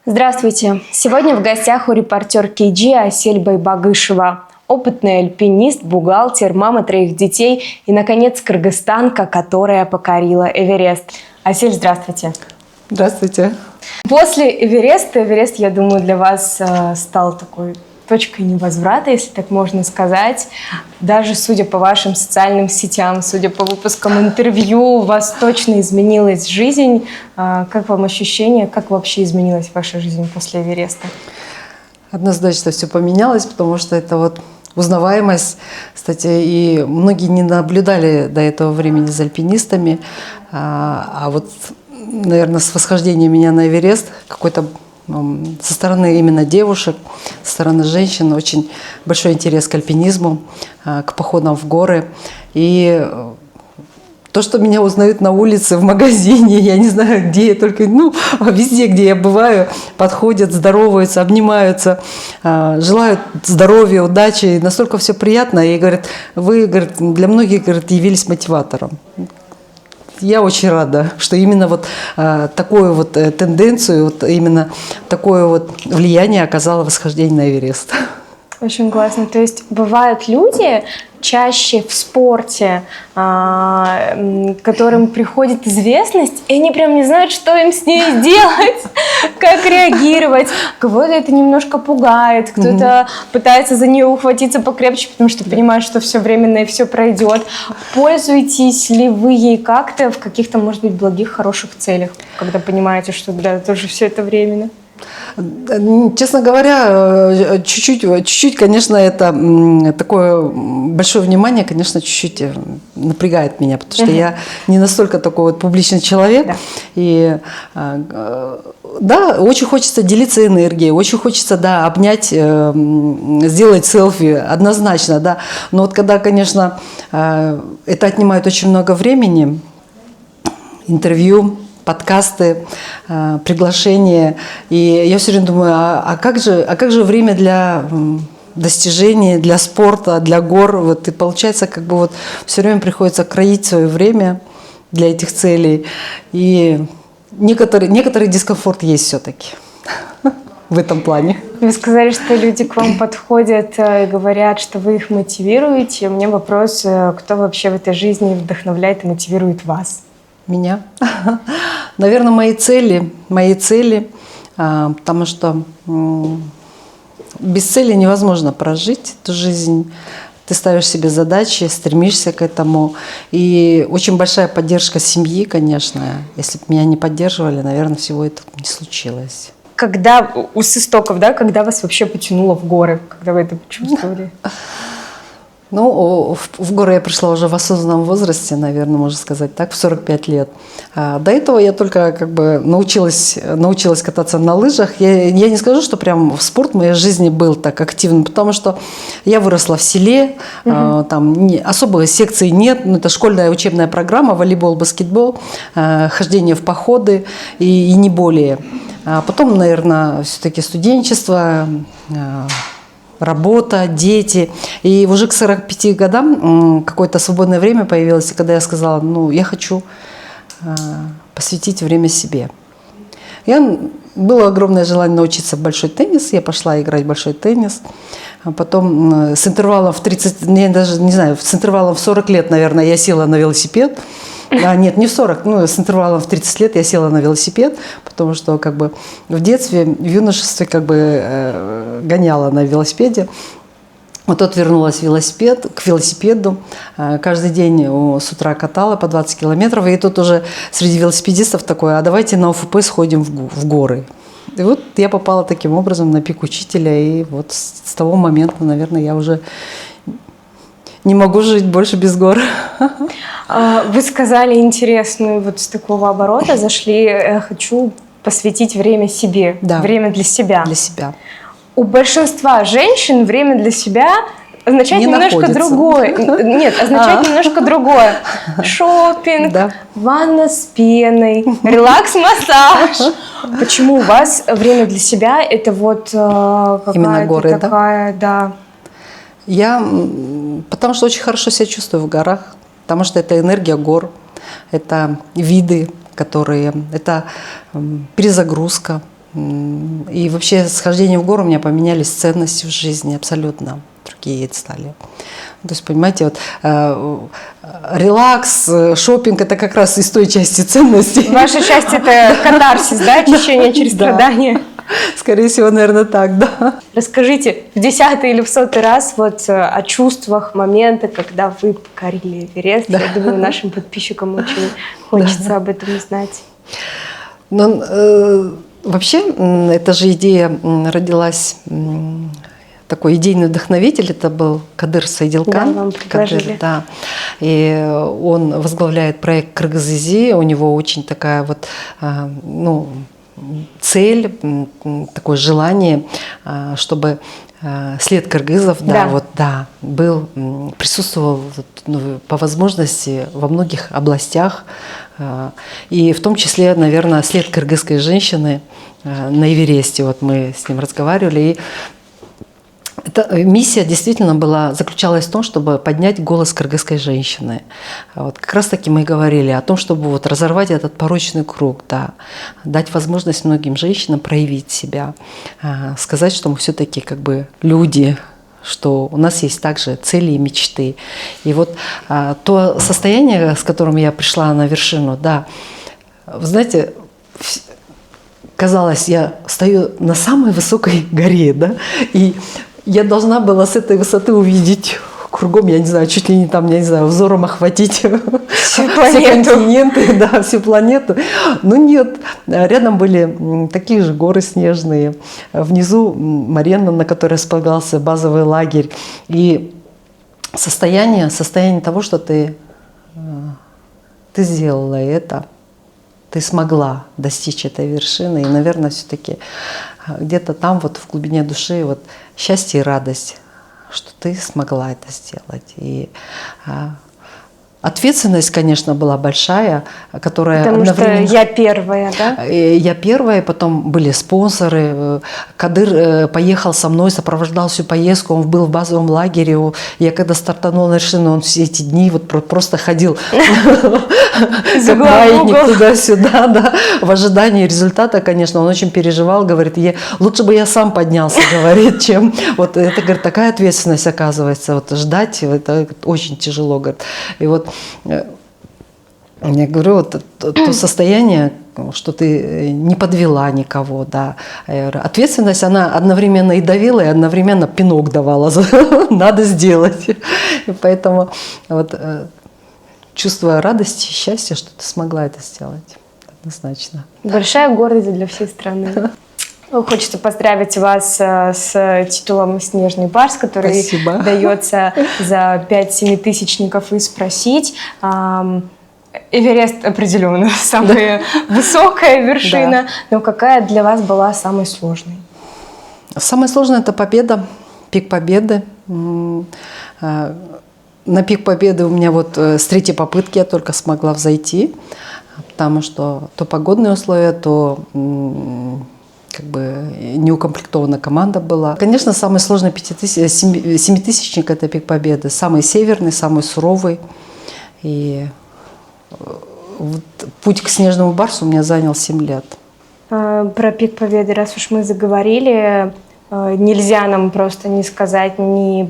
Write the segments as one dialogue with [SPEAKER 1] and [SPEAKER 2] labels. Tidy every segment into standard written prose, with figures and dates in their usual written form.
[SPEAKER 1] Здравствуйте! Сегодня в гостях у репортерки KG Асель Байбагышева. Опытный альпинист, бухгалтер, мама 3 детей и, наконец, кыргызстанка, которая покорила Эверест. Асель, здравствуйте!
[SPEAKER 2] Здравствуйте!
[SPEAKER 1] После Эвереста, я думаю, для вас стал такой точкой невозврата, если так можно сказать. Даже судя по вашим социальным сетям, судя по выпускам интервью, у вас точно изменилась жизнь. Как вам ощущение, как вообще изменилась ваша жизнь после Эвереста?
[SPEAKER 2] Однозначно все поменялось, потому что это вот узнаваемость. Кстати, и многие не наблюдали до этого времени за альпинистами. А вот, наверное, с восхождением меня на Эверест какой-то со стороны именно девушек, со стороны женщин очень большой интерес к альпинизму, к походам в горы. И то, что меня узнают на улице, в магазине, я не знаю, где я только, везде, где я бываю, подходят, здороваются, обнимаются, желают здоровья, удачи. И настолько все приятно. И говорят, вы, для многих, явились мотиватором. Я очень рада, что именно вот такую вот тенденцию, вот именно такое вот влияние оказало восхождение на Эверест.
[SPEAKER 1] Очень классно. То есть бывают люди чаще в спорте, которым приходит известность, и они прям не знают, что им с ней делать, как реагировать. Кого-то это немножко пугает, кто-то пытается за нее ухватиться покрепче, потому что понимает, что все временно и все пройдет. Пользуетесь ли вы ей как-то в каких-то, может быть, благих, хороших целях, когда понимаете, что да, тоже все это временно?
[SPEAKER 2] Честно говоря, чуть-чуть, конечно, это такое большое внимание, конечно, чуть-чуть напрягает меня, потому что я не настолько такой вот публичный человек. Да. И да, очень хочется делиться энергией, очень хочется, да, обнять, сделать селфи, однозначно, да. Но вот когда, конечно, это отнимает очень много времени, интервью, подкасты, приглашения. И я все время думаю, а как же время для достижений, для спорта, для гор? Вот, и получается, как бы вот все время приходится кроить свое время для этих целей. И некоторый дискомфорт есть все-таки в этом плане.
[SPEAKER 1] Вы сказали, что люди к вам подходят и говорят, что вы их мотивируете. У меня вопрос, кто вообще в этой жизни вдохновляет и мотивирует вас?
[SPEAKER 2] Меня? Наверное, мои цели, потому что без цели невозможно прожить эту жизнь. Ты ставишь себе задачи, стремишься к этому. И очень большая поддержка семьи, конечно. Если бы меня не поддерживали, наверное, всего этого не случилось.
[SPEAKER 1] Когда, с истоков, да, когда вас вообще потянуло в горы? Когда вы это почувствовали?
[SPEAKER 2] В горы я пришла уже в осознанном возрасте, наверное, можно сказать так, в 45 лет. До этого я только как бы научилась кататься на лыжах. Я не скажу, что прям спорт в моей жизни был так активным, потому что я выросла в селе, там особой секции нет, это школьная учебная программа, волейбол, баскетбол, хождение в походы и не более. А потом, наверное, все-таки студенчество, работа, дети. И уже к 45 годам какое-то свободное время появилось, когда я сказала, я хочу посвятить время себе. Было огромное желание научиться в большой теннис, я пошла играть в большой теннис. А потом с интервалом в 30, я даже не знаю, с интервалом в 40 лет, наверное, я села на велосипед. Нет, не в 40, с интервалом в 30 лет я села на велосипед, потому что как бы в детстве, в юношестве как бы гоняла на велосипеде. Вот тут вернулась к велосипеду. Каждый день с утра катала по 20 километров. И тут уже среди велосипедистов такое, а давайте на ОФП сходим в горы. И вот я попала таким образом на пик учителя. И вот с того момента, наверное, я уже не могу жить больше без гор.
[SPEAKER 1] Вы сказали интересную, вот с такого оборота зашли, хочу посвятить время себе, да. Время для себя.
[SPEAKER 2] Для себя.
[SPEAKER 1] У большинства женщин время для себя означает немножко другое. Нет, означает немножко другое. Шопинг, да. Ванна с пеной, релакс-массаж. Почему у вас время для себя это вот какая-то такая, да?
[SPEAKER 2] Потому что очень хорошо себя чувствую в горах, потому что это энергия гор, это виды, это перезагрузка, И вообще с хождением в гору у меня поменялись ценности в жизни абсолютно. Другие стали. То есть, понимаете, вот релакс, шопинг – это как раз из той части ценностей.
[SPEAKER 1] Ваша часть – это катарсис, да, очищение через страдания?
[SPEAKER 2] Скорее всего, наверное, так, да.
[SPEAKER 1] Расскажите в 10-й или в 100-й раз вот о чувствах, моменты, когда вы покорили Эверест. Я думаю, нашим подписчикам очень хочется об этом узнать.
[SPEAKER 2] Но, вообще, эта же идея родилась, такой идейный вдохновитель, это был Кадыр Сайдилкан.
[SPEAKER 1] Да, вам предложили.
[SPEAKER 2] Кадыр, да. И он возглавляет проект Кыргыз-Изи, у него очень такая вот, ну, цель, такое желание, чтобы след кыргызов, да, вот, да, был, присутствовал по возможности во многих областях, и в том числе, наверное, след кыргызской женщины на Эвересте. Вот мы с ним разговаривали, и эта миссия действительно заключалась в том, чтобы поднять голос кыргызской женщины. Вот как раз таки мы говорили о том, чтобы вот разорвать этот порочный круг, да, дать возможность многим женщинам проявить себя, сказать, что мы все-таки как бы люди, что у нас есть также цели и мечты. И вот то состояние, с которым я пришла на вершину, да, вы знаете, казалось, я стою на самой высокой горе, да, и я должна была с этой высоты увидеть кругом, я не знаю, чуть ли не там, я не знаю, взором охватить
[SPEAKER 1] всю
[SPEAKER 2] все континенты, да, всю планету. Но нет, рядом были такие же горы снежные. Внизу Марена, на которой располагался базовый лагерь. И состояние того, что ты сделала это, ты смогла достичь этой вершины. И, наверное, все-таки где-то там, вот в глубине души, вот счастье и радость, что ты смогла это сделать. И ответственность, конечно, была большая, которая
[SPEAKER 1] потому одновременно... что я первая, да?
[SPEAKER 2] Я первая, потом были спонсоры. Кадыр поехал со мной, сопровождал всю поездку, он был в базовом лагере. Я когда стартанула на вершину, он все эти дни вот просто ходил как маятник туда-сюда, да, в ожидании результата, конечно. Он очень переживал, говорит, лучше бы я сам поднялся, говорит, чем... Вот это, говорит, такая ответственность оказывается. Вот ждать, это очень тяжело, говорит. И вот я говорю, вот то состояние, что ты не подвела никого, да. Ответственность, она одновременно и давила, и одновременно пинок давала. Надо сделать. И поэтому вот чувство радости и счастья, что ты смогла это сделать. Однозначно.
[SPEAKER 1] Большая гордость для всей страны. Хочется поздравить вас с титулом «Снежный барс», который
[SPEAKER 2] Спасибо.
[SPEAKER 1] дается за 5 семитысячников, и спросить. Эверест определенно самая высокая вершина, но какая для вас была самой сложной?
[SPEAKER 2] Самое сложное – это победа, пик победы. На пик победы у меня вот с 3-й попытки я только смогла взойти, потому что то погодные условия, то как бы неукомплектованная команда была. Конечно, самый сложный семитысячник – это пик победы. Самый северный, самый суровый. И вот путь к снежному барсу у меня занял 7 лет.
[SPEAKER 1] Про пик победы, раз уж мы заговорили, нельзя нам просто не сказать, не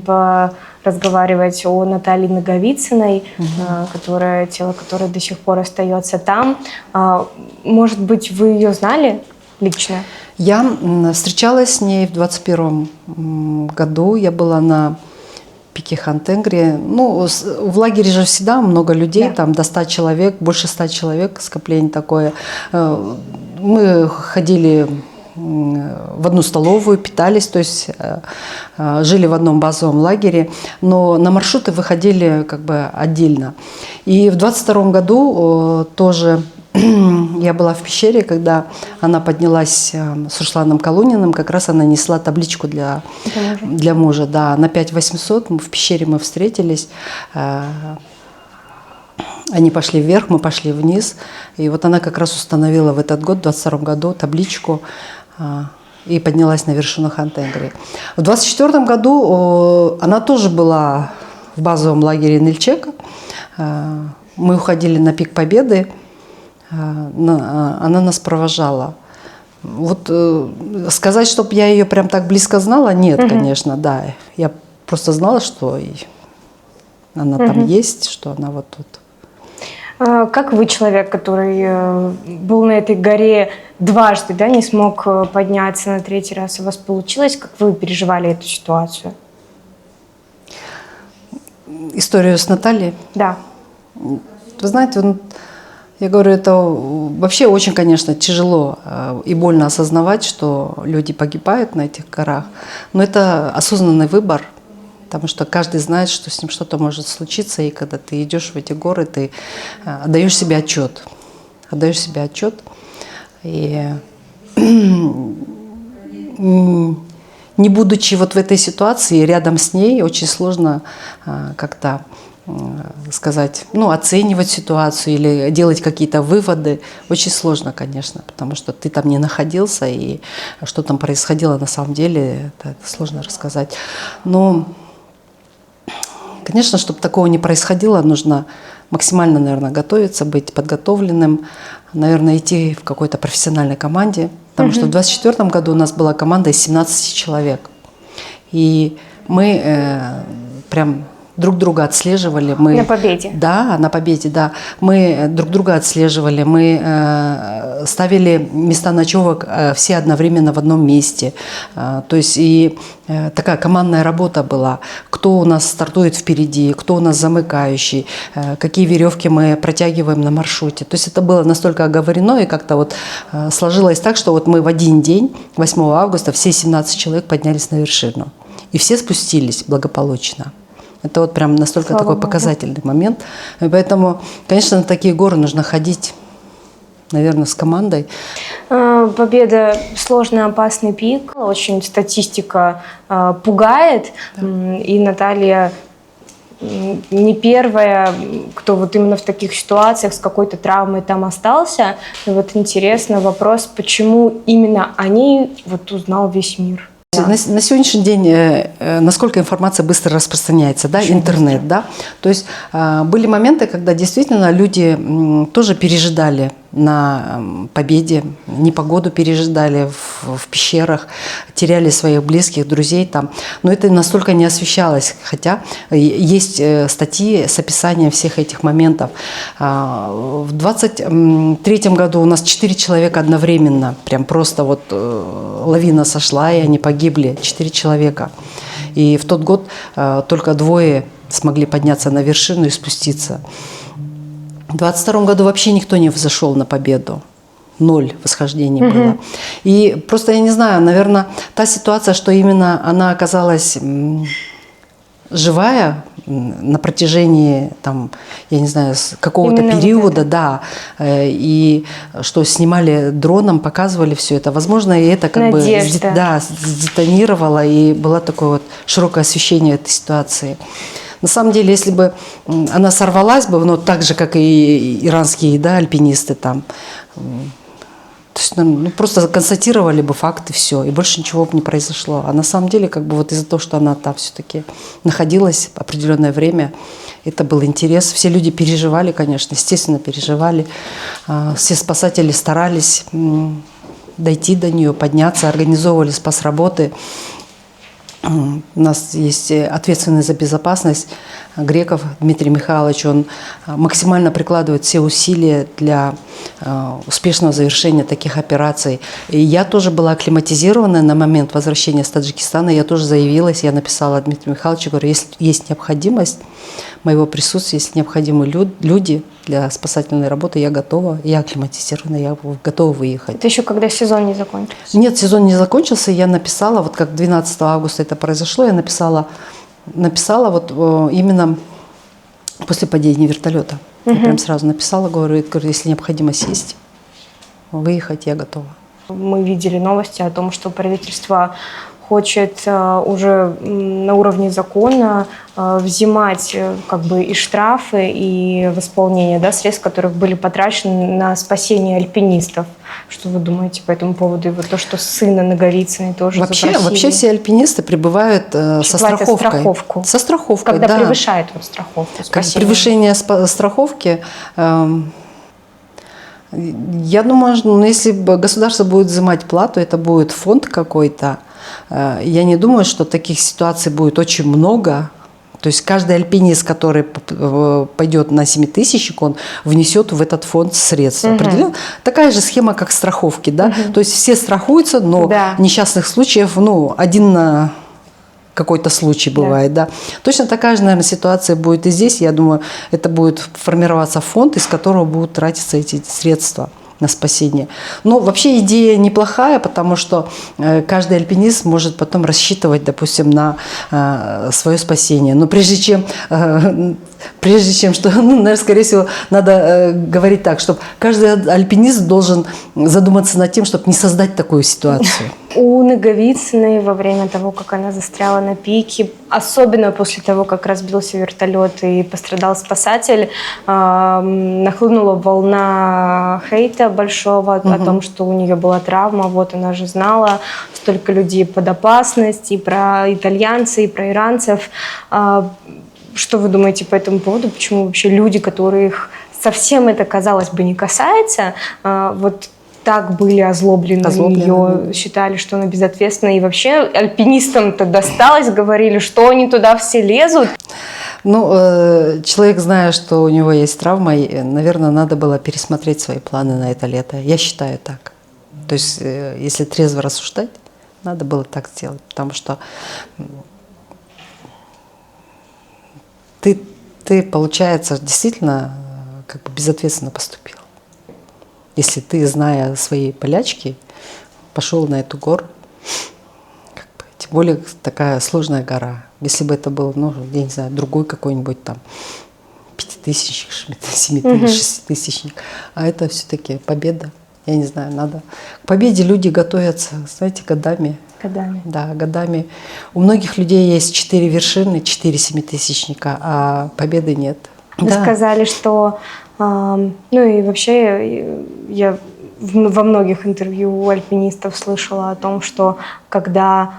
[SPEAKER 1] разговаривать о Наталье Наговицыной, тело которой до сих пор остается там. Может быть, вы ее знали лично?
[SPEAKER 2] Я встречалась с ней в 2021 году. Я была на пике Хантенгри. Ну, в лагере же всегда много людей, да. Там до 100 человек, больше 100 человек, скопление такое. Мы ходили в одну столовую, питались, то есть жили в одном базовом лагере, но на маршруты выходили как бы отдельно. И в 2022 году тоже я была в пещере, когда она поднялась с Русланом Колуниным, как раз она несла табличку для мужа. Да, на 5800 в пещере мы встретились. Они пошли вверх, мы пошли вниз. И вот она как раз установила в этот год, в 2022 году, табличку и поднялась на вершину Хантенгри. В 2024 году она тоже была в базовом лагере Нильчека. Мы уходили на пик Победы. Она нас провожала. Вот сказать, чтобы я ее прям так близко знала, нет, конечно, да. Я просто знала, что она там есть, что она вот тут.
[SPEAKER 1] Как вы, человек, который был на этой горе дважды, да, не смог подняться на третий раз, у вас получилось? Как вы переживали эту ситуацию?
[SPEAKER 2] Историю с Натальей?
[SPEAKER 1] Да.
[SPEAKER 2] Вы знаете, я говорю, это вообще очень, конечно, тяжело и больно осознавать, что люди погибают на этих горах. Но это осознанный выбор, потому что каждый знает, что с ним что-то может случиться. И когда ты идешь в эти горы, ты отдаешь себе отчет. Отдаешь себе отчет. И не будучи вот в этой ситуации, рядом с ней очень сложно как-то сказать, оценивать ситуацию или делать какие-то выводы. Очень сложно, конечно, потому что ты там не находился, и что там происходило на самом деле, это сложно рассказать. Но, конечно, чтобы такого не происходило, нужно максимально, наверное, готовиться, быть подготовленным, наверное, идти в какой-то профессиональной команде, потому что в 2024 году у нас была команда из 17 человек. И мы прям друг друга отслеживали.
[SPEAKER 1] На победе.
[SPEAKER 2] Да, на победе, да. Мы друг друга отслеживали, мы ставили места ночевок все одновременно в одном месте. То есть и такая командная работа была. Кто у нас стартует впереди, кто у нас замыкающий, какие веревки мы протягиваем на маршруте. То есть это было настолько оговорено, и как-то вот сложилось так, что вот мы в один день, 8 августа, все 17 человек поднялись на вершину. И все спустились благополучно. Это вот прям настолько
[SPEAKER 1] Слава
[SPEAKER 2] такой
[SPEAKER 1] Богу.
[SPEAKER 2] показательный момент. И поэтому, конечно, на такие горы нужно ходить, наверное, с командой.
[SPEAKER 1] Победа – сложный, опасный пик. Очень статистика пугает. Да. И Наталья не первая, кто вот именно в таких ситуациях с какой-то травмой там остался. И вот интересно вопрос, почему именно они вот узнал весь мир.
[SPEAKER 2] Да. На сегодняшний день, насколько информация быстро распространяется, да, интернет, да, то есть были моменты, когда действительно люди тоже пережидали на победе, непогоду пережидали в пещерах, теряли своих близких, друзей там, но это настолько не освещалось, хотя есть статьи с описанием всех этих моментов. В 2023 году у нас 4 человека одновременно, прям просто вот лавина сошла, и они погибли, 4 человека. И в тот год только 2 смогли подняться на вершину и спуститься. В 2022 году вообще никто не взошел на победу. 0 восхождений было. И просто, я не знаю, наверное, та ситуация, что именно она оказалась живая на протяжении, там, я не знаю, какого-то периода, вот да, и что снимали дроном, показывали все это. Возможно, и это как бы сдетонировало, и было такое вот широкое освещение этой ситуации. На самом деле, если бы она сорвалась бы, так же, как и иранские, да, альпинисты там, то есть, просто констатировали бы факты, все, и больше ничего бы не произошло. А на самом деле, как бы вот из-за того, что она там все-таки находилась определенное время, это был интерес. Все люди переживали, конечно, естественно, переживали. Все спасатели старались дойти до нее, подняться, организовывали спасработы. У нас есть ответственный за безопасность Греков Дмитрий Михайлович. Он максимально прикладывает все усилия для успешного завершения таких операций. И я тоже была акклиматизирована на момент возвращения с Таджикистана. Я тоже заявилась, я написала Дмитрию Михайловичу, говорю, если есть необходимость моего присутствия, если необходимы люди для спасательной работы, я готова, я акклиматизирована, я готова выехать.
[SPEAKER 1] Это еще когда сезон не закончился?
[SPEAKER 2] Нет, сезон не закончился, я написала, вот как 12 августа это произошло, я написала вот именно после падения вертолета. Я прям сразу написала, говорю, если необходимость есть, выехать я готова.
[SPEAKER 1] Мы видели новости о том, что правительство хочет уже на уровне закона взимать как бы и штрафы, и восполнение, да, средств, которых были потрачены на спасение альпинистов. Что вы думаете по этому поводу? И вот то, что сына Наговицыной тоже запросили.
[SPEAKER 2] Вообще все альпинисты прибывают со страховкой.
[SPEAKER 1] Со страховкой, когда превышает вот страховку.
[SPEAKER 2] Превышение страховки. Я думаю, ну, если бы государство будет взимать плату, это будет фонд какой-то. Я не думаю, что таких ситуаций будет очень много. То есть каждый альпинист, который пойдет на семитысячник, он внесет в этот фонд средства. Такая же схема, как страховки. Да? То есть все страхуются, но несчастных случаев, ну, один на какой-то случай бывает. Да. Точно такая же, наверное, ситуация будет и здесь. Я думаю, это будет формироваться фонд, из которого будут тратиться эти средства на спасение. Но вообще идея неплохая, потому что каждый альпинист может потом рассчитывать, допустим, на свое спасение. Но прежде чем что, ну, наверное, скорее всего, надо говорить так, чтобы каждый альпинист должен задуматься над тем, чтобы не создать такую ситуацию.
[SPEAKER 1] У Наговицыной во время того, как она застряла на пике, особенно после того, как разбился вертолет и пострадал спасатель, нахлынула волна хейта большого о том, что у нее была травма. Вот она же знала, столько людей под опасность, и про итальянцев, и про иранцев. Что вы думаете по этому поводу? Почему вообще люди, которых совсем это, казалось бы, не касается, вот так были озлоблены на нее, считали, что она безответственна, и вообще альпинистам-то досталось, говорили, что они туда все лезут.
[SPEAKER 2] Ну, человек, зная, что у него есть травма, наверное, надо было пересмотреть свои планы на это лето. Я считаю так. То есть, если трезво рассуждать, надо было так сделать, потому что ты, получается, действительно как бы безответственно поступил. Если ты, зная свои болячки, пошел на эту гору, как бы, тем более такая сложная гора. Если бы это был, ну, я не знаю, другой какой-нибудь там пятитысячник, шеститысячник, а это все-таки победа. Я не знаю, надо. К победе люди готовятся, знаете, годами.
[SPEAKER 1] Годами.
[SPEAKER 2] Да, годами. У многих людей есть 4 вершины, 4 семитысячника, а победы нет.
[SPEAKER 1] Вы сказали, что, ну и вообще я во многих интервью у альпинистов слышала о том, что когда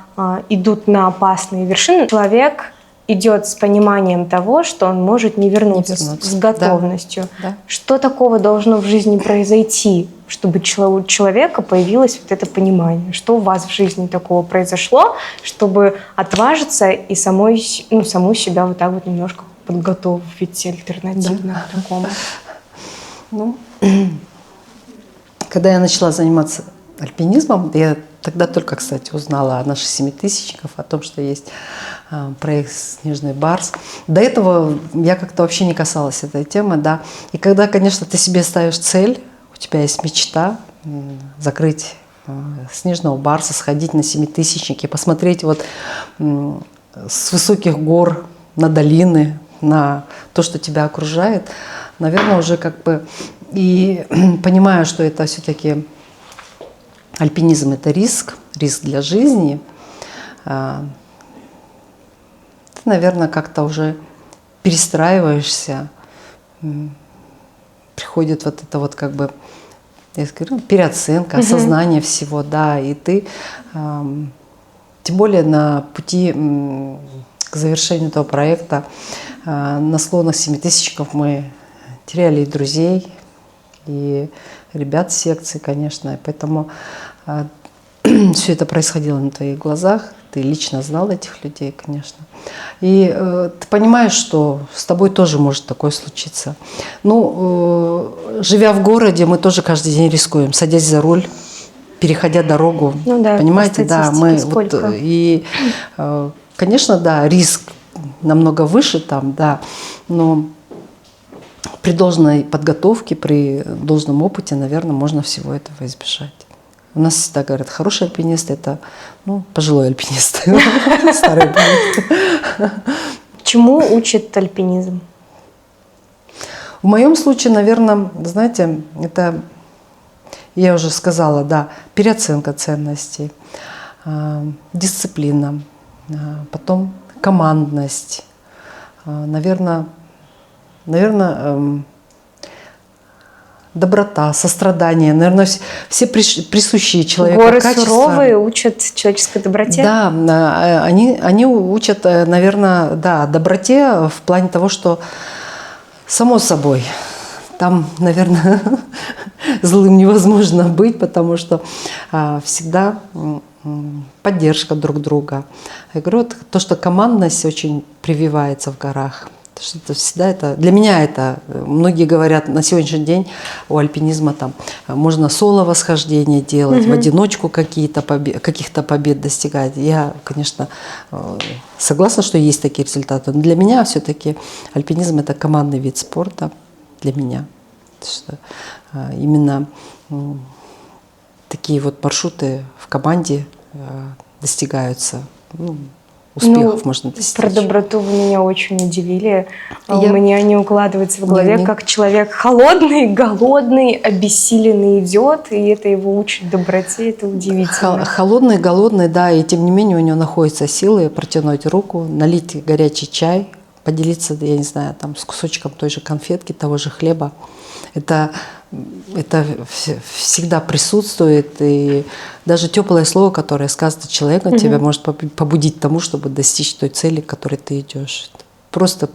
[SPEAKER 1] идут на опасные вершины, человек идет с пониманием того, что он может не вернуться. С готовностью.
[SPEAKER 2] Да.
[SPEAKER 1] Что такого должно в жизни произойти, чтобы у человека появилось вот это понимание? Что у вас в жизни такого произошло, чтобы отважиться и саму себя вот так вот немножко подготовить альтернативно к такому?
[SPEAKER 2] Ну, когда я начала заниматься альпинизмом, я тогда только, кстати, узнала о наших семитысячниках, о том, что есть проект «Снежный барс». До этого я как-то вообще не касалась этой темы, да. И когда, конечно, ты себе ставишь цель, у тебя есть мечта закрыть снежного барса, сходить на семитысячники, посмотреть вот с высоких гор на долины, на то, что тебя окружает, наверное, уже как бы и понимаю, что это все-таки альпинизм – это риск для жизни. Ты, наверное, как-то уже перестраиваешься, приходит вот это вот как бы, я скажу, переоценка, осознание всего, да, и ты, тем более на пути к завершению этого проекта, на склонах семитысячников мы теряли и друзей, и ребят с секции, конечно, и поэтому все это происходило на твоих глазах, ты лично знал этих людей, конечно. И ты понимаешь, что с тобой тоже может такое случиться. Ну, живя в городе, мы тоже каждый день рискуем, садясь за руль, переходя дорогу,
[SPEAKER 1] ну, да,
[SPEAKER 2] понимаете, да, мы вот, и, конечно, да, риск намного выше там, да, но при должной подготовке, при должном опыте, наверное, можно всего этого избежать. У нас всегда говорят, хороший альпинист – это, ну, пожилой альпинист, старый альпинист.
[SPEAKER 1] Чему учит альпинизм?
[SPEAKER 2] В моем случае, наверное, знаете, это, я уже сказала, да, переоценка ценностей, дисциплина, потом командность, наверное, доброта, сострадание, наверное, все присущие человеку
[SPEAKER 1] горы
[SPEAKER 2] качества.
[SPEAKER 1] Суровые учат человеческой доброте?
[SPEAKER 2] Да, они учат, наверное, да, доброте в плане того, что само собой Там, наверное, злым невозможно быть, потому что всегда поддержка друг друга. Я говорю, вот то, что командность очень прививается в горах. Потому что это всегда это, для меня это, многие говорят, на сегодняшний день у альпинизма там можно соло-восхождение делать, в одиночку каких-то побед достигать. Я, конечно, согласна, что есть такие результаты, но для меня все-таки альпинизм – это командный вид спорта, для меня. Что именно такие вот маршруты в команде достигаются, успехов можно достичь.
[SPEAKER 1] Про доброту вы меня очень удивили. У меня не укладывается в голове, как человек холодный, голодный, обессиленный идет, и это его учит доброте, это удивительно.
[SPEAKER 2] Холодный, голодный, да, и тем не менее у него находятся силы протянуть руку, налить горячий чай, поделиться, я не знаю, там, с кусочком той же конфетки, того же хлеба. Это всегда присутствует, и даже теплое слово, которое сказано человеку, тебя может побудить к тому, чтобы достичь той цели, к которой ты идешь. Просто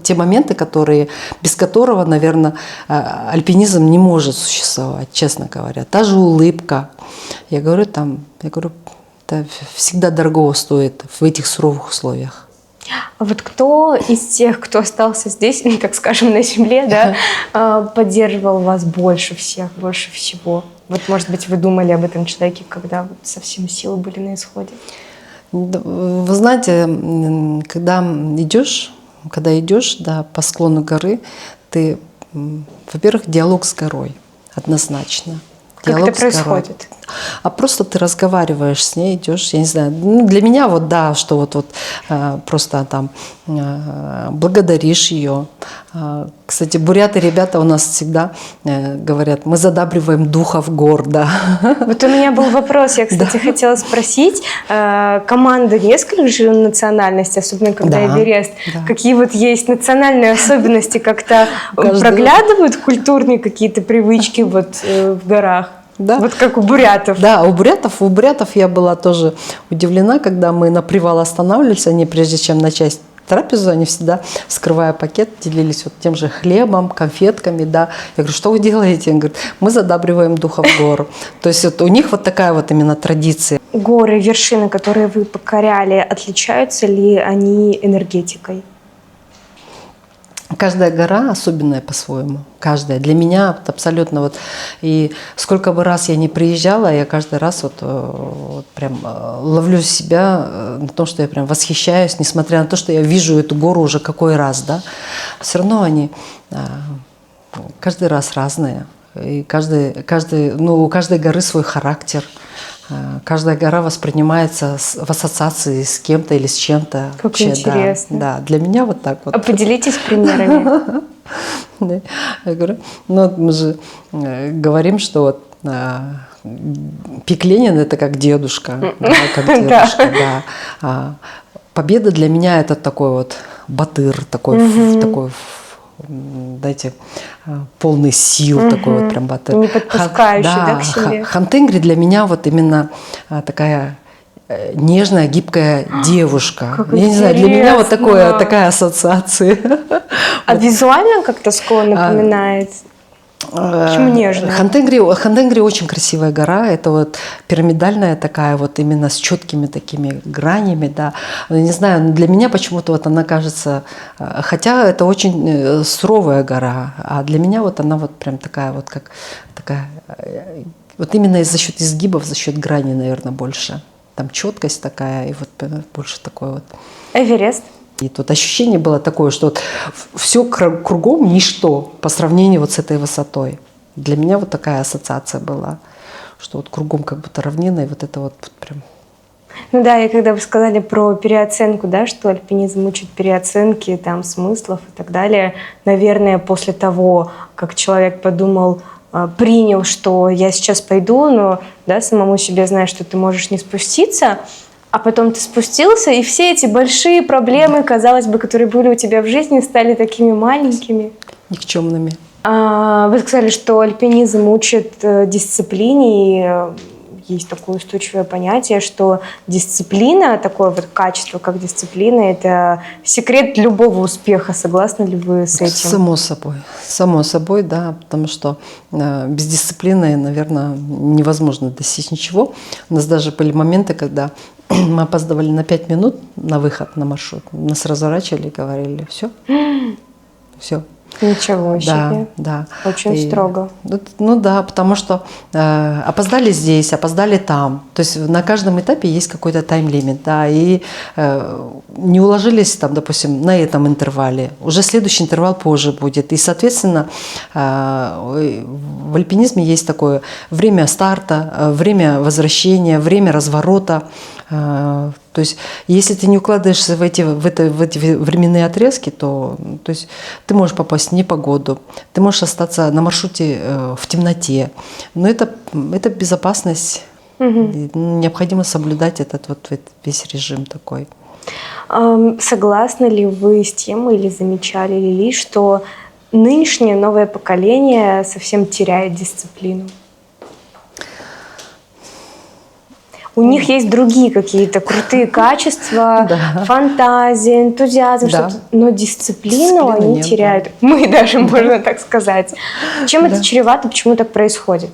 [SPEAKER 2] те моменты, без которого, наверное, альпинизм не может существовать, честно говоря. Та же улыбка. Я говорю, это всегда дорого стоит в этих суровых условиях.
[SPEAKER 1] А вот кто из тех, кто остался здесь, так скажем, на земле, да, поддерживал вас больше всех, больше всего? Вот, может быть, вы думали об этом человеке, когда совсем силы были на исходе?
[SPEAKER 2] Вы знаете, когда идешь да, по склону горы, ты, во-первых, диалог с горой, однозначно.
[SPEAKER 1] Как это происходит?
[SPEAKER 2] А просто ты разговариваешь с ней, идешь, я не знаю. Для меня вот да, что вот просто там благодаришь ее. Кстати, буряты ребята у нас всегда говорят, мы задабриваем духов гор, да.
[SPEAKER 1] Вот у меня был вопрос, я, кстати, хотела спросить. Команда нескольких же национальностей, особенно когда Эверест. Какие вот есть национальные особенности, как-то проглядывают культурные какие-то привычки вот в горах?
[SPEAKER 2] Да.
[SPEAKER 1] Вот как у бурятов.
[SPEAKER 2] Да, у бурятов я была тоже удивлена, когда мы на привал останавливались, они прежде чем начать трапезу, они всегда, вскрывая пакет, делились вот тем же хлебом, конфетками, да. Я говорю, что вы делаете? Они говорят, мы задабриваем духов гор. То есть вот у них вот такая вот именно традиция.
[SPEAKER 1] Горы, вершины, которые вы покоряли, отличаются ли они энергетикой?
[SPEAKER 2] Каждая гора особенная по-своему. Каждая. Для меня абсолютно вот. И сколько бы раз я не приезжала, я каждый раз вот прям ловлю себя на том, что я прям восхищаюсь, несмотря на то, что я вижу эту гору уже какой раз, да. Все равно они каждый раз разные. И у каждой горы свой характер. Каждая гора воспринимается в ассоциации с кем-то или с чем-то.
[SPEAKER 1] Как вообще, интересно.
[SPEAKER 2] Да, для меня вот так вот.
[SPEAKER 1] А поделитесь примерами.
[SPEAKER 2] Я говорю, мы же говорим, что вот Пик Ленин – это как дедушка. Победа для меня – это такой вот батыр, такой знаете, полный сил, такой вот прям батыр.
[SPEAKER 1] Не подпускающий, да, к себе.
[SPEAKER 2] Хантенгри для меня вот именно такая нежная, гибкая девушка.
[SPEAKER 1] Как
[SPEAKER 2] я не знаю, для меня вот такая ассоциация.
[SPEAKER 1] А визуально как-то склон напоминает? Почему нежная?
[SPEAKER 2] Хантенгри очень красивая гора. Это вот пирамидальная такая, вот именно с четкими такими гранями, да. Не знаю, для меня почему-то вот она кажется, хотя это очень суровая гора, а для меня вот она вот прям такая вот как такая, вот именно за счет изгибов, за счет грани, наверное, больше. Там четкость такая и вот больше такой вот.
[SPEAKER 1] Эверест?
[SPEAKER 2] И тут ощущение было такое, что вот все кругом ничто по сравнению вот с этой высотой. Для меня вот такая ассоциация была, что вот кругом как будто равнина, и вот это вот прям...
[SPEAKER 1] Ну да, и когда вы сказали про переоценку, да, что альпинизм учит переоценки там, смыслов и так далее, наверное, после того, как человек подумал, принял, что я сейчас пойду, но да, самому себе знаешь, что ты можешь не спуститься, а потом ты спустился, и все эти большие проблемы, казалось бы, которые были у тебя в жизни, стали такими маленькими.
[SPEAKER 2] Никчемными.
[SPEAKER 1] Вы сказали, что альпинизм учит дисциплине. есть такое устойчивое понятие, что дисциплина, такое вот качество, как дисциплина, это секрет любого успеха. Согласны ли вы с этим?
[SPEAKER 2] Само собой, да, потому что без дисциплины, наверное, невозможно достичь ничего. У нас даже были моменты, когда мы опаздывали на 5 минут на выход на маршрут. Нас разворачивали и говорили: все, все.
[SPEAKER 1] Ничего себе.
[SPEAKER 2] Да.
[SPEAKER 1] Очень строго.
[SPEAKER 2] Ну да, потому что опоздали здесь, опоздали там. То есть на каждом этапе есть какой-то тайм-лимит, да, и не уложились там, допустим, на этом интервале. Уже следующий интервал позже будет. И, соответственно, в альпинизме есть такое время старта, время возвращения, время разворота. То есть, если ты не укладываешься в эти временные отрезки, то есть, ты можешь попасть в непогоду, ты можешь остаться на маршруте в темноте. Но это безопасность. И необходимо соблюдать этот вот весь режим такой.
[SPEAKER 1] Согласны ли вы с тем или замечали ли, что нынешнее новое поколение совсем теряет дисциплину? У них есть другие какие-то крутые качества, фантазия, энтузиазм, но дисциплину они теряют. Да. Мы даже, можно так сказать. Чем это чревато, почему так происходит?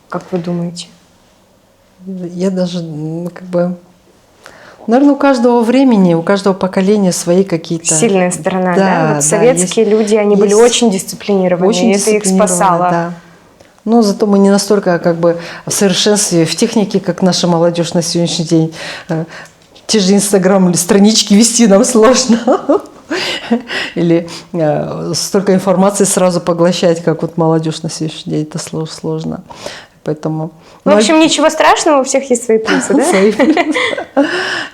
[SPEAKER 1] Как вы думаете?
[SPEAKER 2] Я даже, наверное, у каждого времени, у каждого поколения свои какие-то...
[SPEAKER 1] Сильная сторона, да? Вот советские люди, они были очень дисциплинированы, и это их спасало.
[SPEAKER 2] Да. Но зато мы не настолько в совершенстве в технике, как наша молодежь на сегодняшний день. Те же инстаграм-странички вести нам сложно. Или столько информации сразу поглощать, как вот молодежь на сегодняшний день. Это сложно. Поэтому...
[SPEAKER 1] В общем, ничего страшного, у всех есть свои плюсы, да?
[SPEAKER 2] Свои плюсы.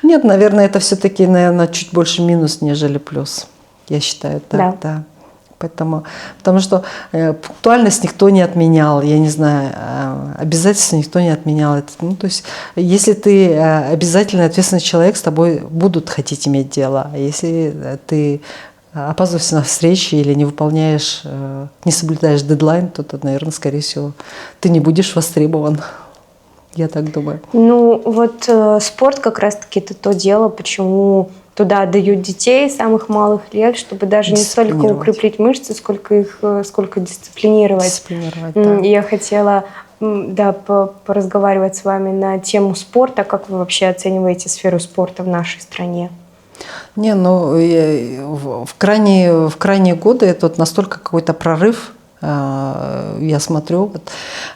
[SPEAKER 2] Нет, наверное, это все-таки, чуть больше минус, нежели плюс. Я считаю, так, да. Потому что пунктуальность никто не отменял, я не знаю, обязательства никто не отменял. То есть, если ты обязательно ответственный человек, с тобой будут хотеть иметь дело. А если ты опаздываешь на встречи или не выполняешь, не соблюдаешь дедлайн, то, наверное, скорее всего, ты не будешь востребован. Я так думаю.
[SPEAKER 1] Ну, вот спорт как раз-таки это то дело, почему туда отдают детей самых малых лет, чтобы даже не столько укреплить мышцы, сколько дисциплинировать.
[SPEAKER 2] Да.
[SPEAKER 1] Я хотела поразговаривать с вами на тему спорта. Как вы вообще оцениваете сферу спорта в нашей стране?
[SPEAKER 2] Не, в крайние годы это настолько какой-то прорыв. Я смотрю,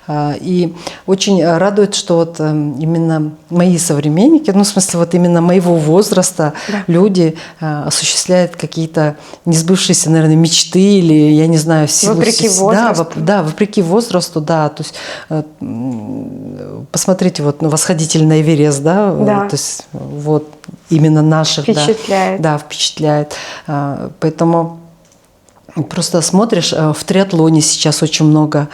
[SPEAKER 2] и очень радует, что именно мои современники, в смысле именно моего возраста, люди осуществляют какие-то несбывшиеся, наверное, мечты или, я не знаю, в силу...
[SPEAKER 1] Вопреки возрасту.
[SPEAKER 2] Да, вопреки возрасту, да. То есть посмотрите, восходитель на Эверест, да. То есть именно наших...
[SPEAKER 1] Впечатляет.
[SPEAKER 2] Да, впечатляет. Поэтому... Просто смотришь, в триатлоне сейчас очень много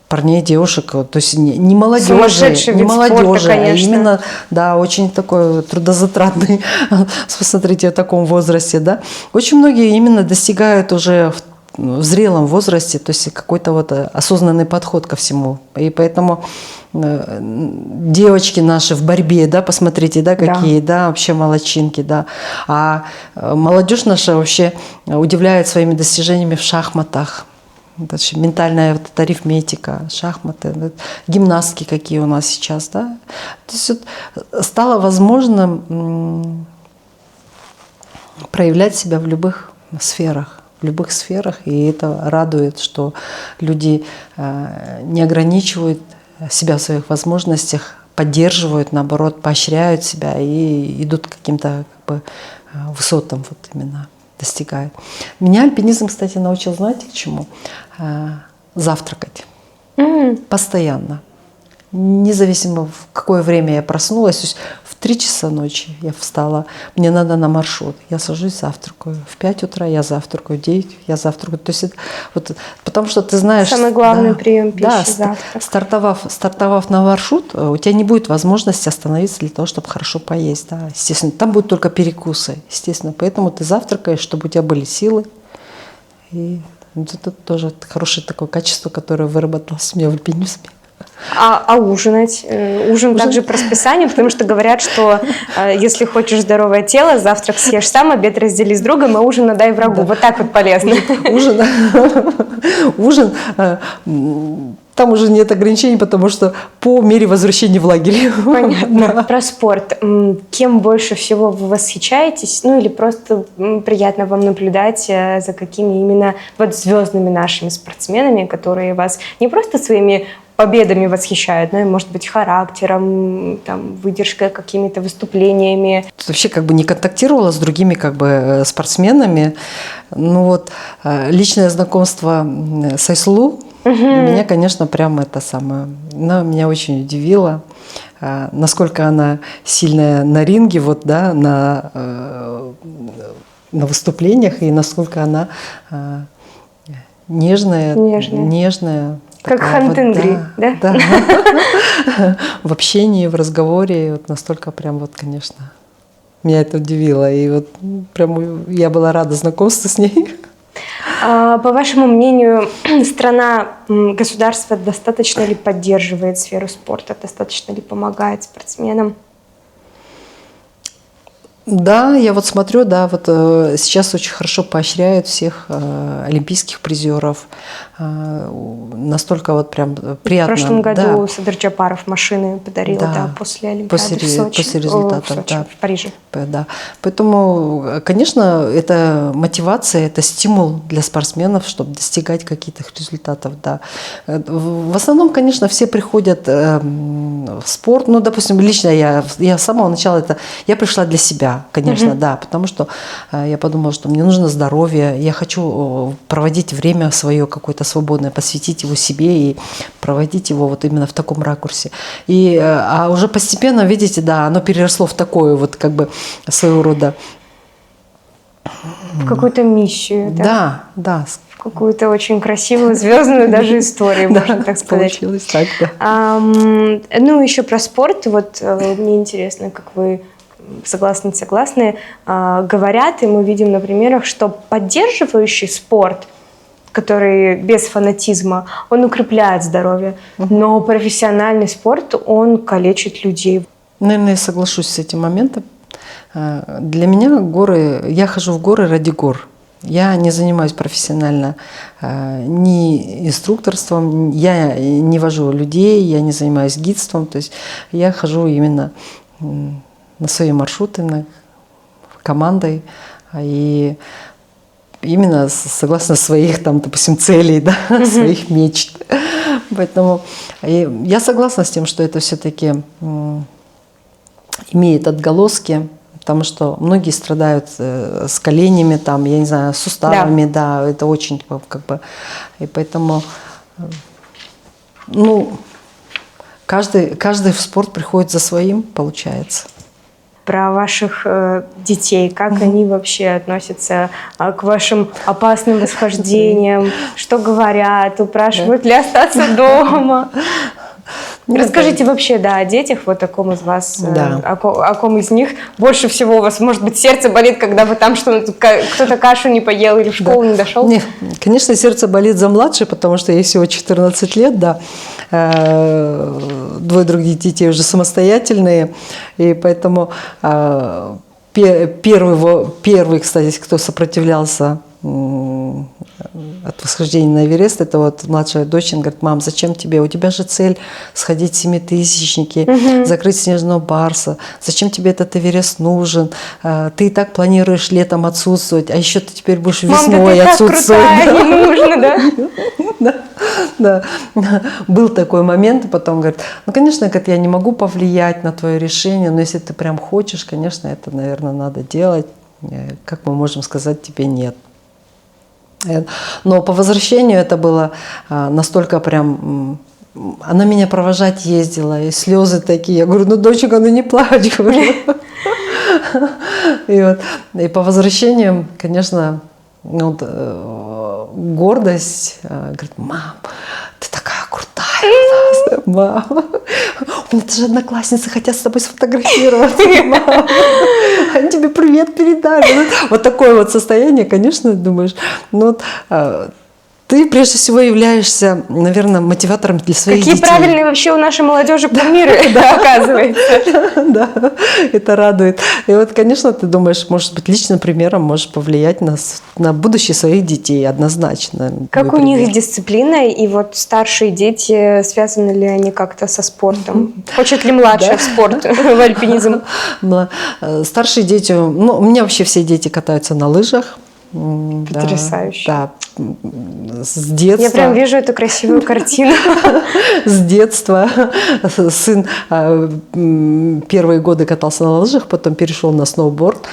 [SPEAKER 2] парней, девушек, то есть не молодежи,
[SPEAKER 1] спорта,
[SPEAKER 2] а именно, да, очень такой трудозатратный, посмотрите, в таком возрасте, да. Очень многие именно достигают уже в зрелом возрасте, то есть какой-то осознанный подход ко всему. И поэтому девочки наши в борьбе, да, посмотрите, да, какие, да, вообще молодчинки, да. А молодежь наша вообще удивляет своими достижениями в шахматах. Даже ментальная арифметика, шахматы, гимнастки какие у нас сейчас, да. То есть стало возможным проявлять себя в любых сферах. И это радует, что люди не ограничивают себя в своих возможностях, поддерживают, наоборот, поощряют себя и идут к каким-то высотам именно достигают. Меня альпинизм, кстати, научил, знаете, к чему? Завтракать. Постоянно. Независимо, в какое время я проснулась, то есть в 3 часа ночи я встала, мне надо на маршрут, я сажусь, завтракаю. В 5 утра я завтракаю, в 9 я завтракаю. То есть потому что ты знаешь...
[SPEAKER 1] Самый главный прием пищи, завтрак.
[SPEAKER 2] Стартовав на маршрут, у тебя не будет возможности остановиться для того, чтобы хорошо поесть. Да, естественно, там будут только перекусы, естественно. Поэтому ты завтракаешь, чтобы у тебя были силы. И это тоже хорошее такое качество, которое выработалось у меня в альпинизме.
[SPEAKER 1] А ужинать? Ужин также по расписанию, потому что говорят, что если хочешь здоровое тело, завтрак съешь сам, обед раздели с другом, а ужин отдай врагу. Вот так вот полезно.
[SPEAKER 2] Ужин, там уже нет ограничений, потому что по мере возвращения в лагерь.
[SPEAKER 1] Понятно. Про спорт. Кем больше всего вы восхищаетесь? Ну или просто приятно вам наблюдать за какими именно вот звездными нашими спортсменами, которые вас не просто своими победами восхищают, но и, может быть, характером, там, выдержкой, какими-то выступлениями.
[SPEAKER 2] Вообще как бы не контактировала с другими как бы спортсменами. Ну вот личное знакомство с Айсулу меня, конечно, прям это самое, она меня очень удивила, насколько она сильная на ринге, вот, да, на выступлениях, и насколько она нежная.
[SPEAKER 1] Как Хантингри,
[SPEAKER 2] вот,
[SPEAKER 1] да?
[SPEAKER 2] Да. В общении, в разговоре, вот настолько прям вот, конечно, меня это удивило. И вот прям я была рада знакомству с ней.
[SPEAKER 1] По вашему мнению, страна, государство достаточно ли поддерживает сферу спорта, достаточно ли помогает спортсменам?
[SPEAKER 2] Да, я вот смотрю, да, вот сейчас очень хорошо поощряют всех олимпийских призеров. Настолько вот прям приятно.
[SPEAKER 1] В прошлом году
[SPEAKER 2] да.
[SPEAKER 1] Садыр Джапаров машины подарил, да, после Олимпиады в Сочи.
[SPEAKER 2] После результатов, да.
[SPEAKER 1] В Париже.
[SPEAKER 2] Да. Поэтому, конечно, это мотивация, это стимул для спортсменов, чтобы достигать каких-то результатов, да. В основном, конечно, все приходят в спорт. Ну, допустим, лично я с самого начала я пришла для себя, конечно, да, потому что я подумала, что мне нужно здоровье, я хочу проводить время свое какое-то свободное, посвятить его себе и проводить его вот именно в таком ракурсе. А уже постепенно, видите, да, оно переросло в такое вот как бы своего рода...
[SPEAKER 1] В какую-то миссию, да?
[SPEAKER 2] Да, да.
[SPEAKER 1] В какую-то очень красивую, звездную даже историю, можно так сказать.
[SPEAKER 2] Получилось так, да.
[SPEAKER 1] Ну, еще про спорт. Вот мне интересно, как вы согласны, не согласны, говорят, и мы видим на примерах, что поддерживающий спорт, который без фанатизма, он укрепляет здоровье, но профессиональный спорт, он калечит людей.
[SPEAKER 2] Наверное, я соглашусь с этим моментом. Для меня горы, я хожу в горы ради гор. Я не занимаюсь профессионально ни инструкторством, я не вожу людей, я не занимаюсь гидством, то есть я хожу именно на свои маршруты, командой, и именно согласно своих, там, допустим, целей, да, своих мечт. Поэтому я согласна с тем, что это все-таки имеет отголоски, потому что многие страдают с коленями, там, я не знаю, суставами, да, это очень как бы, и поэтому, ну, каждый в спорт приходит за своим, получается.
[SPEAKER 1] Про ваших детей, как они вообще относятся к вашим опасным восхождениям, что говорят, упрашивают ли остаться дома. Расскажите вообще, да, о детях, вот о ком из вас, о ком из них больше всего у вас, может быть, сердце болит, когда вы там кто-то кашу не поел или в школу не дошел?
[SPEAKER 2] Нет, конечно, сердце болит за младшей, потому что ей всего 14 лет, да. Двое других детей уже самостоятельные, и поэтому первый, кстати, кто сопротивлялся от восхождения на Эверест, это вот младшая дочь, она говорит: мам, зачем тебе? У тебя же цель сходить в семитысячники, закрыть снежного барса. Зачем тебе этот Эверест нужен? Ты и так планируешь летом отсутствовать, а еще ты теперь будешь весной отсутствовать.
[SPEAKER 1] Мам, ты такая крутая, не нужно,
[SPEAKER 2] да? Да. Был такой момент, и потом говорит: ну, конечно, говорит, я не могу повлиять на твое решение, но если ты прям хочешь, конечно, это, наверное, надо делать. Как мы можем сказать тебе нет? Но по возвращению это было настолько прям... Она меня провожать ездила, и слезы такие. Я говорю: ну, доченька, ну не плачь. И по возвращению, конечно, гордость. Говорит: мам, ты такая крутая. Мам, у меня даже одноклассницы хотят с тобой сфотографироваться. Мам, они тебе привет передали. Вот такое вот состояние, конечно, думаешь, ну, ты ты прежде всего являешься, наверное, мотиватором для своих
[SPEAKER 1] Какие
[SPEAKER 2] детей.
[SPEAKER 1] правильные вообще у нашей молодежи кумиры, оказывается.
[SPEAKER 2] Да, это радует. И вот, конечно, ты думаешь, может быть, личным примером можешь повлиять на будущее своих детей однозначно.
[SPEAKER 1] Как у них с дисциплиной, и вот старшие дети, связаны ли они как-то со спортом? Хочет ли младший в спорт, в альпинизм?
[SPEAKER 2] Старшие дети, ну, у меня вообще все дети катаются на лыжах.
[SPEAKER 1] Потрясающе.
[SPEAKER 2] Да, с детства.
[SPEAKER 1] Я прям вижу эту красивую картину.
[SPEAKER 2] С детства сын первые годы катался на лыжах, потом перешел на сноуборд.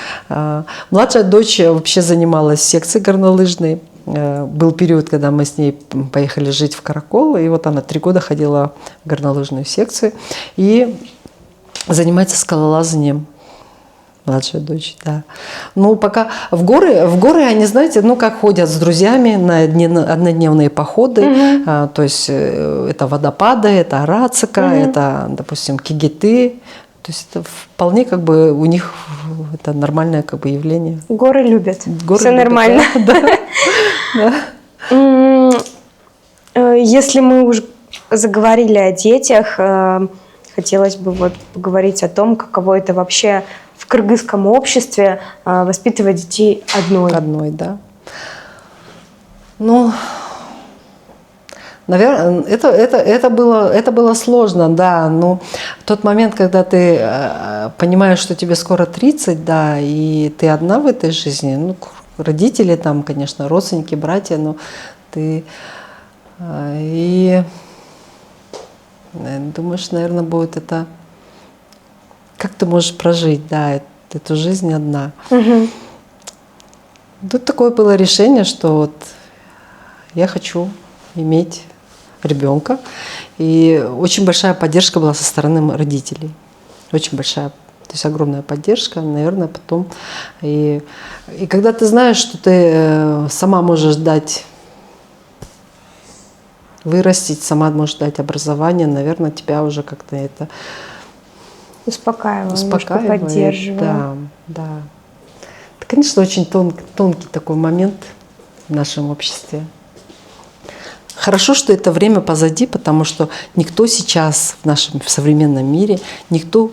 [SPEAKER 2] Младшая дочь вообще занималась в секции горнолыжной. Был период, когда мы с ней поехали жить в Каракол, и вот она 3 года ходила в горнолыжную секцию и занимается скалолазанием. Младшая дочь, да. Ну, пока в горы они, знаете, ну, как ходят с друзьями на однодневные походы. То есть это водопады, это Арацика, это, допустим, Кигиты. То есть это вполне как бы у них это нормальное как бы явление.
[SPEAKER 1] Горы любят.
[SPEAKER 2] Горы
[SPEAKER 1] Все
[SPEAKER 2] любят,
[SPEAKER 1] нормально. Если мы уже заговорили о детях, хотелось бы вот поговорить о том, каково это вообще в кыргызском обществе воспитывать детей одной.
[SPEAKER 2] Одной, да. Ну, наверное, это было сложно, да. Но в тот момент, когда ты понимаешь, что тебе скоро 30, да, и ты одна в этой жизни, ну, родители там, конечно, родственники, братья, но ты и думаешь, наверное, будет это... Как ты можешь прожить, да, эту жизнь одна? Тут такое было решение, что вот я хочу иметь ребенка. И очень большая поддержка была со стороны родителей. Очень большая, то есть огромная поддержка, наверное, потом. И когда ты знаешь, что ты сама можешь дать, вырастить, сама можешь дать образование, наверное, тебя уже как-то это...
[SPEAKER 1] Успокаивает, поддерживает.
[SPEAKER 2] Да, да. Это, конечно, очень тонкий такой момент в нашем обществе. Хорошо, что это время позади, потому что никто сейчас в нашем современном мире, никто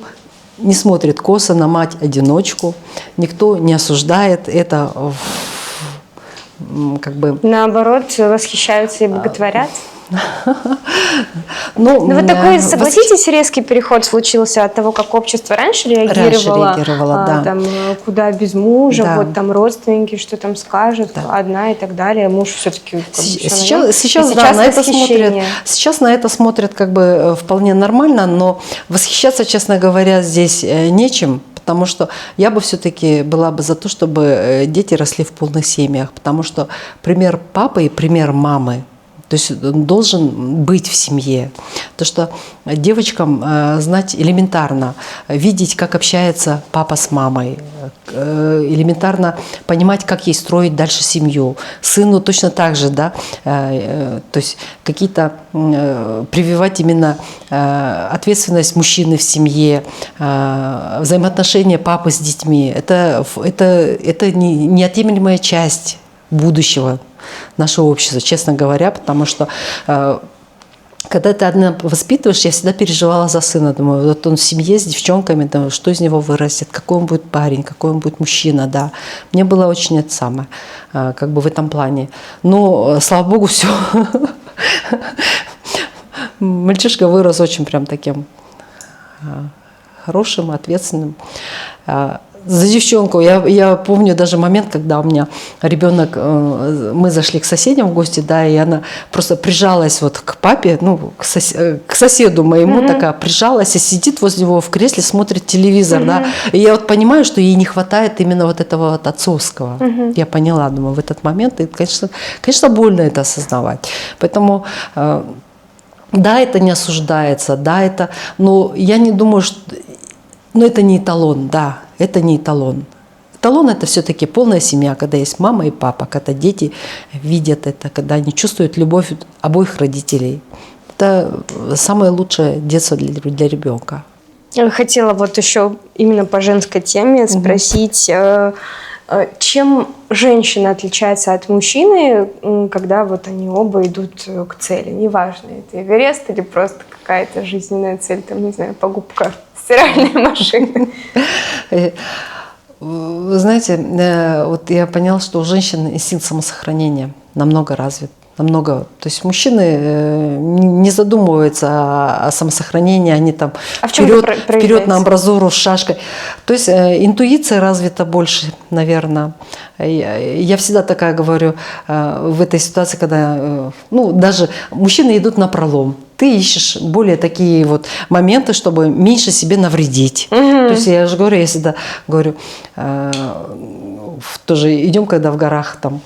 [SPEAKER 2] не смотрит косо на мать-одиночку, никто не осуждает это, как бы...
[SPEAKER 1] Наоборот, восхищаются и боготворят.
[SPEAKER 2] Ну,
[SPEAKER 1] вот такой, согласитесь, резкий переход случился от того, как общество раньше реагировало,
[SPEAKER 2] да.
[SPEAKER 1] Там, куда без мужа,
[SPEAKER 2] да.
[SPEAKER 1] вот там родственники, что там скажут,
[SPEAKER 2] да.
[SPEAKER 1] одна и так далее. Муж все-таки...
[SPEAKER 2] Сейчас на это смотрят как бы вполне нормально, но восхищаться, честно говоря, здесь нечем. Потому что я бы все-таки была бы за то, чтобы дети росли в полных семьях. Потому что пример папы и пример мамы, то есть он должен быть в семье. То, что девочкам знать элементарно, видеть, как общается папа с мамой, элементарно понимать, как ей строить дальше семью. Сыну точно так же, да, то есть какие-то прививать именно ответственность мужчины в семье, взаимоотношения папы с детьми. Это неотъемлемая часть будущего нашего общества, честно говоря, потому что когда ты одна воспитываешь, я всегда переживала за сына. Думаю, вот он в семье с девчонками, думаю, что из него вырастет, какой он будет парень, какой он будет мужчина, да. Мне было очень это самое, как бы в этом плане. Но, слава богу, все. Мальчишка вырос очень прям таким хорошим, ответственным. За девчонку. Я помню даже момент, когда у меня ребенок, мы зашли к соседям в гости, да, и она просто прижалась вот к папе, ну, к соседу моему, такая прижалась и сидит возле него в кресле, смотрит телевизор, да. И я вот понимаю, что ей не хватает именно вот этого вот отцовского. Я поняла, думаю, в этот момент, и, конечно, больно это осознавать. Поэтому... Да, это не осуждается, да, это... Но я не думаю, что... Но это не эталон, да, это не эталон. Эталон – это все-таки полная семья, когда есть мама и папа, когда дети видят это, когда они чувствуют любовь обоих родителей. Это самое лучшее детство для ребенка.
[SPEAKER 1] Я хотела вот еще именно по женской теме спросить, Чем женщина отличается от мужчины, когда вот они оба идут к цели? Неважно, это Эверест или просто какая-то жизненная цель, там, не знаю, покупка стиральной машины.
[SPEAKER 2] Вы знаете, вот я поняла, что у женщин инстинкт самосохранения намного развит. Намного. То есть мужчины не задумываются о самосохранении, они там вперед на амбразуру с шашкой. То есть интуиция развита больше, наверное. Я всегда такая говорю в этой ситуации, когда ну, даже мужчины идут на пролом. Ты ищешь более такие вот моменты, чтобы меньше себе навредить. То есть я же говорю, я всегда говорю, тоже идем, когда в горах там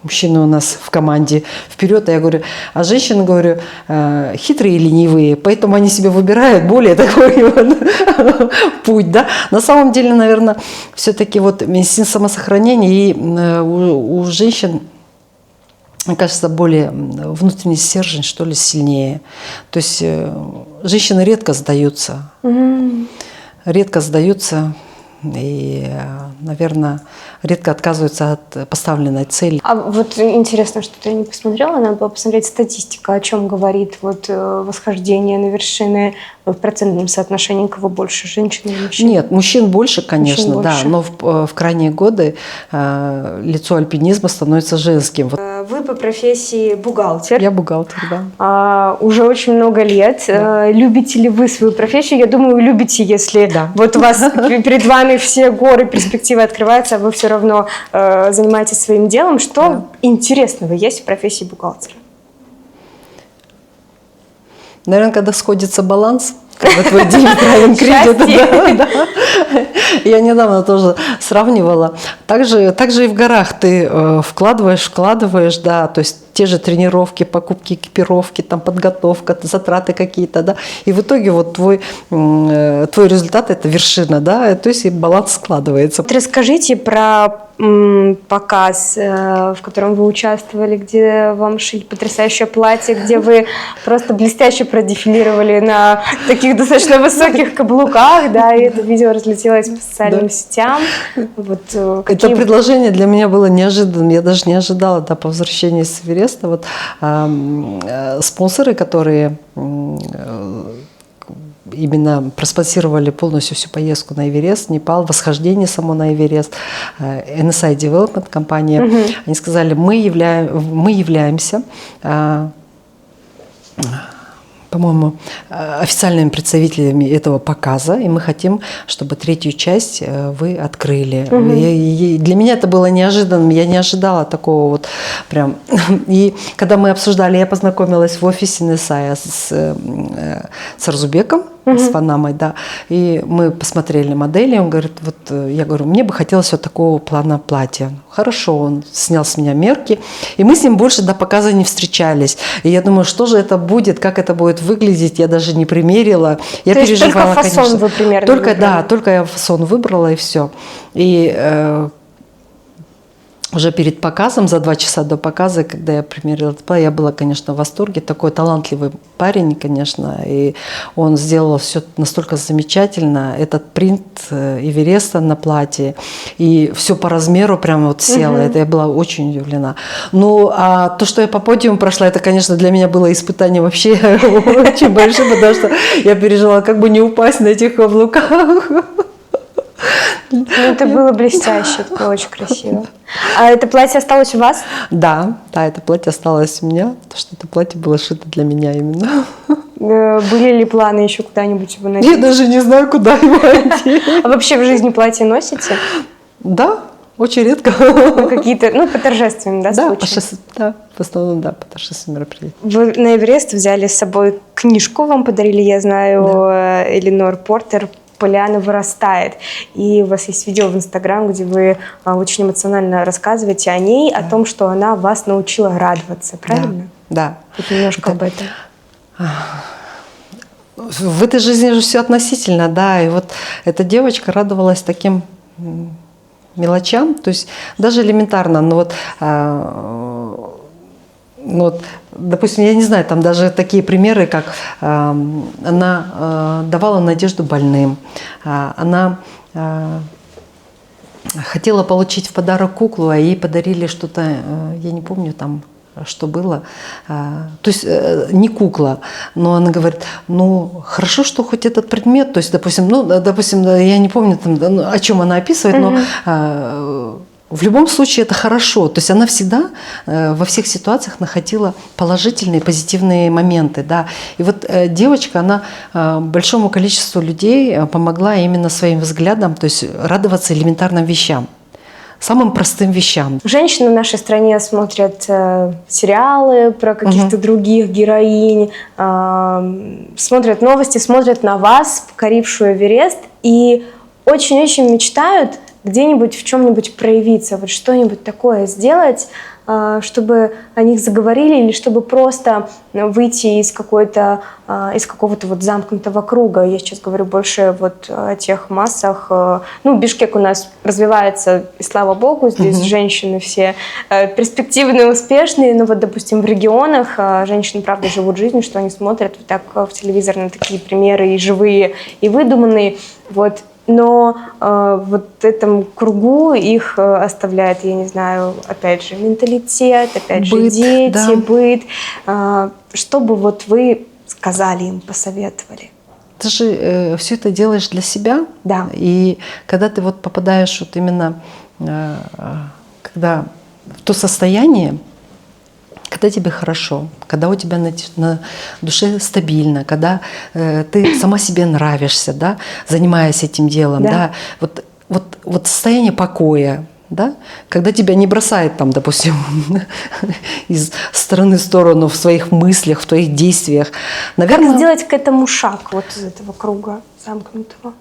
[SPEAKER 2] мужчины у нас в команде вперед, а я говорю, а женщины, говорю, хитрые и ленивые, поэтому они себе выбирают более такой вот путь, да. На самом деле, наверное, все-таки вот инстинкт самосохранения и у женщин, мне кажется, более внутренний стержень, что ли, сильнее. То есть женщины редко сдаются, и, наверное, редко отказываются от поставленной цели.
[SPEAKER 1] А вот интересно, что я не посмотрела, надо было посмотреть статистика, о чем говорит вот восхождение на вершины в процентном соотношении, кого больше, женщин или мужчин?
[SPEAKER 2] Нет, мужчин больше, конечно,
[SPEAKER 1] мужчин
[SPEAKER 2] да,
[SPEAKER 1] больше.
[SPEAKER 2] но в крайние годы лицо альпинизма становится женским. Вот.
[SPEAKER 1] Вы по профессии бухгалтер.
[SPEAKER 2] Я бухгалтер, да.
[SPEAKER 1] Уже очень много лет. Да. Любите ли вы свою профессию? Я думаю, любите, если вот у вас перед вами все горы, перспективы открываются, а вы все равно занимаетесь своим делом. Что интересного есть в профессии бухгалтера?
[SPEAKER 2] Наверное, когда сходится баланс, когда твой день правильно кредит. Да. Я недавно тоже сравнивала. Также и в горах ты вкладываешь, да, то есть те же тренировки, покупки экипировки, там подготовка, затраты какие-то, да, и в итоге вот твой результат – это вершина, да, то есть и баланс складывается.
[SPEAKER 1] Расскажите про показ, в котором вы участвовали, где вам шили потрясающее платье, где вы просто блестяще продефилировали на таких достаточно высоких каблуках, да, и это видео разлетелось по социальным сетям. Вот,
[SPEAKER 2] это предложение для меня было неожиданным, я даже не ожидала, да, по возвращении с Эвереста. Вот, спонсоры, которые именно проспонсировали полностью всю поездку на Эверест, Непал, восхождение само на Эверест, NSI Development компания, они сказали, мы являемся, по-моему, официальными представителями этого показа, и мы хотим, чтобы третью часть вы открыли. И для меня это было неожиданным, я не ожидала такого вот прям. И когда мы обсуждали, я познакомилась в офисе NSI с Арзубеком, с Фанамой, да, и мы посмотрели модели, он говорит, вот, я говорю, мне бы хотелось вот такого плана платья. Хорошо, он снял с меня мерки, и мы с ним больше до показа не встречались. И я думаю, что же это будет, как это будет выглядеть, я даже не примерила. Я переживала,
[SPEAKER 1] только фасон, конечно. Вы примерно
[SPEAKER 2] только, да, только я фасон выбрала, и все. И уже перед показом, за 2 часа до показа, когда я примерила это платье, я была, конечно, в восторге. Такой талантливый парень, конечно, и он сделал все настолько замечательно. Этот принт Эвереста на платье, и все по размеру прям вот село. Это я была очень удивлена. Ну, а то, что я по подиуму прошла, это, конечно, для меня было испытание вообще очень большое, потому что я переживала, как бы не упасть на этих каблуках.
[SPEAKER 1] Ну, это было блестяще, это было очень красиво. А это платье осталось у вас?
[SPEAKER 2] Да, это платье осталось у меня, потому что это платье было шито для меня именно.
[SPEAKER 1] Были ли планы еще куда-нибудь его надеть?
[SPEAKER 2] Я даже не знаю, куда его одеть.
[SPEAKER 1] А вообще в жизни платье носите?
[SPEAKER 2] Да, очень редко.
[SPEAKER 1] Какие-то, по торжественным, да, случаям?
[SPEAKER 2] Да, в основном, да, по торжественным мероприятиям.
[SPEAKER 1] Вы на Эверест взяли с собой книжку, вам подарили, я знаю, Эленор Портер «Полиана вырастает». И у вас есть видео в Инстаграм, где вы очень эмоционально рассказываете о ней, о том, что она вас научила радоваться, правильно?
[SPEAKER 2] Да.
[SPEAKER 1] Вот немножко об этом.
[SPEAKER 2] В этой жизни же все относительно, да. И вот эта девочка радовалась таким мелочам, то есть даже элементарно, но вот, допустим, я не знаю, там даже такие примеры, как она давала надежду больным, она хотела получить в подарок куклу, а ей подарили что-то, я не помню там, что было. То есть не кукла, но она говорит, ну хорошо, что хоть этот предмет, то есть, допустим, я не помню, там, о чем она описывает, но в любом случае это хорошо. То есть она всегда во всех ситуациях находила положительные, позитивные моменты. Да. И вот девочка, она большому количеству людей помогла именно своим взглядом, то есть радоваться элементарным вещам. Самым простым вещам.
[SPEAKER 1] Женщины в нашей стране смотрят сериалы про каких-то других героинь, смотрят новости, смотрят на вас, покорившую Эверест, и очень-очень мечтают где-нибудь в чем-нибудь проявиться, вот что-нибудь такое сделать, чтобы о них заговорили, или чтобы просто выйти из какого-то вот замкнутого круга. Я сейчас говорю больше вот о тех массах. Ну, Бишкек у нас развивается, и слава богу, здесь женщины все перспективные, успешные, но вот, допустим, в регионах женщины, правда, живут жизнью, что они смотрят вот так в телевизор на такие примеры и живые, и выдуманные, вот. Но вот в этом кругу их оставляет, я не знаю, опять же, менталитет, опять же, дети, да. Быт. Что бы вот вы сказали им, посоветовали?
[SPEAKER 2] Ты же все это делаешь для себя.
[SPEAKER 1] Да.
[SPEAKER 2] И когда ты вот попадаешь вот именно когда в то состояние, когда тебе хорошо, когда у тебя на душе стабильно, когда ты сама себе нравишься, да, занимаясь этим делом, да. Вот состояние покоя, да, когда тебя не бросает там, допустим, из стороны в сторону в своих мыслях, в твоих действиях. Наверное,
[SPEAKER 1] как сделать к этому шаг вот из этого круга замкнутого?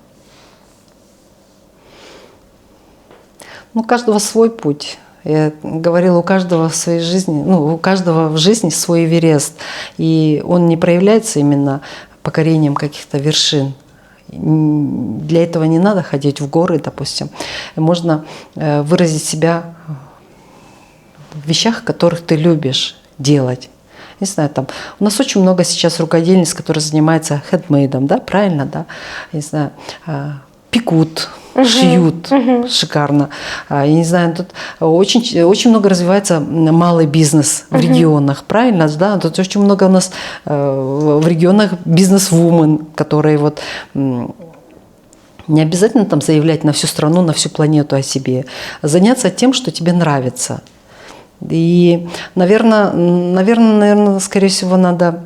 [SPEAKER 2] Ну, у каждого свой путь. Я говорила, у каждого в своей жизни, ну, у каждого в жизни свой Эверест. И он не проявляется именно покорением каких-то вершин. Для этого не надо ходить в горы, допустим. Можно выразить себя в вещах, которых ты любишь делать. Не знаю, там, у нас очень много сейчас рукодельниц, которые занимаются хендмейдом, да, правильно, да? Не знаю, пекут, шьют шикарно. Я не знаю, тут очень много развивается малый бизнес в регионах, правильно? Да? Тут очень много у нас в регионах бизнес-вумен, которые вот не обязательно там заявлять на всю страну, на всю планету о себе, а заняться тем, что тебе нравится. И, наверное, скорее всего, надо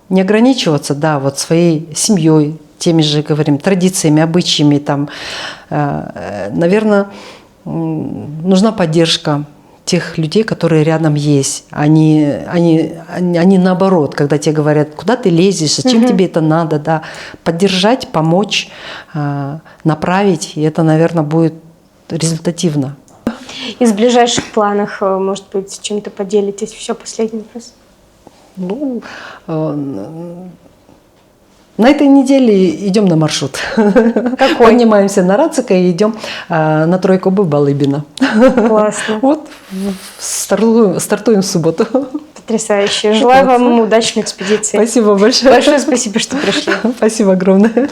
[SPEAKER 2] не ограничиваться, да, вот своей семьей, теми же, говорим, традициями, обычаями. Там, наверное, нужна поддержка тех людей, которые рядом есть. Они наоборот, когда тебе говорят, куда ты лезешь, зачем тебе это надо, да, поддержать, помочь, направить, и это, наверное, будет результативно.
[SPEAKER 1] Из ближайших планов, может быть, чем-то поделитесь? Все, последний вопрос.
[SPEAKER 2] Ну, на этой неделе идем на маршрут.
[SPEAKER 1] Какой?
[SPEAKER 2] Поднимаемся на Рацика и идем на Тройкобы Балыбина.
[SPEAKER 1] Классно.
[SPEAKER 2] Вот, стартуем в субботу.
[SPEAKER 1] Потрясающе. Желаю вам удачной экспедиции.
[SPEAKER 2] Спасибо большое.
[SPEAKER 1] Большое спасибо, что пришли.
[SPEAKER 2] Спасибо огромное.